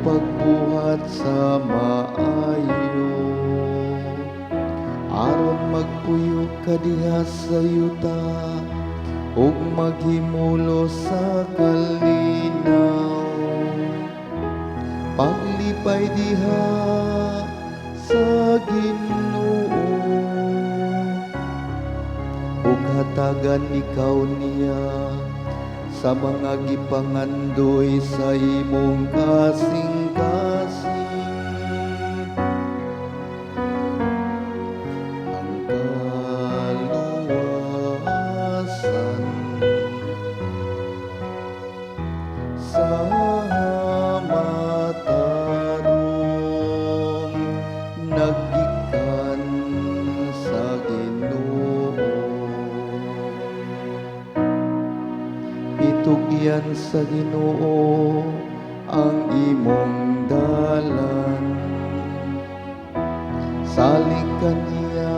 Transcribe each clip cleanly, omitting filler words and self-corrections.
pagbuhat sa maayo. Aron magpuyo ka diha sa yuta, ug maghimulo sa kalinaw. Paglipay diha sa Ginoo, ug hatagan ikaw niya sa mga gipangandoy sa imong kasing-kasing. Ang kaluwasan sa matarong naggikan sa Ginoo. Itugyan sa Ginoo ang imong dalan. Salig ka niya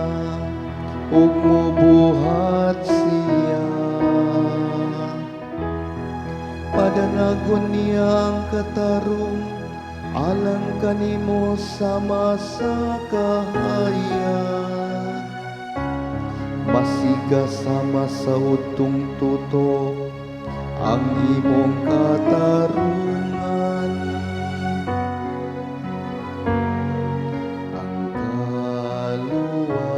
ug mubuhat siya. Padanagon niya ang katarong, alang kanimo sama sa kahayag. Masiga sama sa utong tutok ang imong katarungan. Ang kaluwasan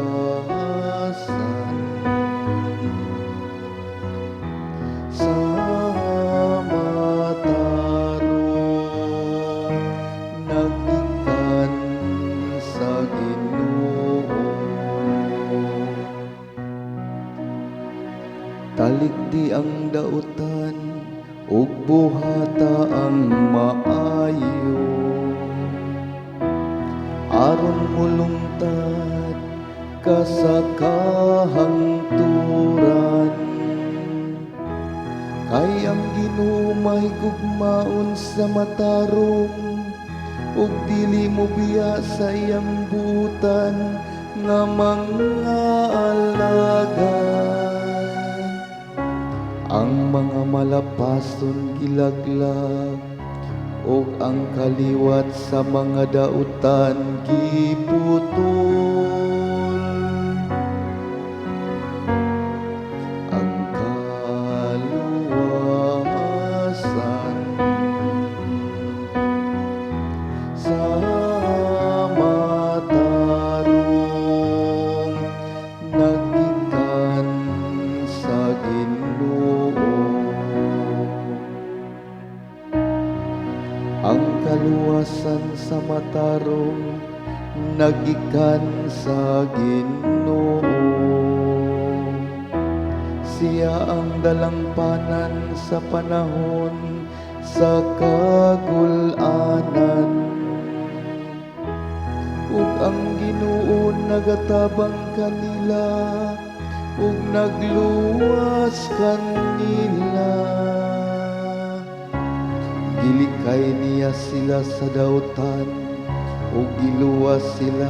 sa matarong naggikan sa Ginoo. Talikdi ang dautan, ug buhata ang maayo. Aron mulungtad ka sa kahangturan, kay ang Ginoo mahigugmaon sa matarong, ug dili mo biya sa iyang butan nga mga alagad. Ang mga malapason gilaglag, ug ang kaliwat sa mga dautan giputol. Ang kaluwasan sa matarong naggikan sa Ginoo. Ang kaluwasan sa matarong naggikan sa Ginoo. Siya ang dalangpanan sa panahon sa kagul-anan, ug ang Ginoo nagatabang kanila, ug nagluwas kanila. Gilikay niya sila sa dautan, ug giluwas sila,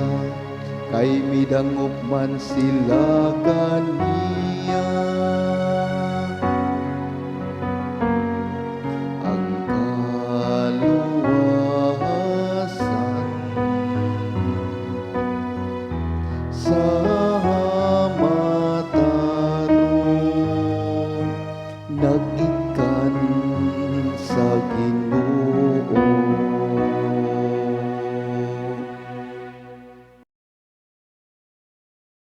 kay midangop man sila kaniya. Ang kaluwasan sa matarong naggikan sa Ginoo.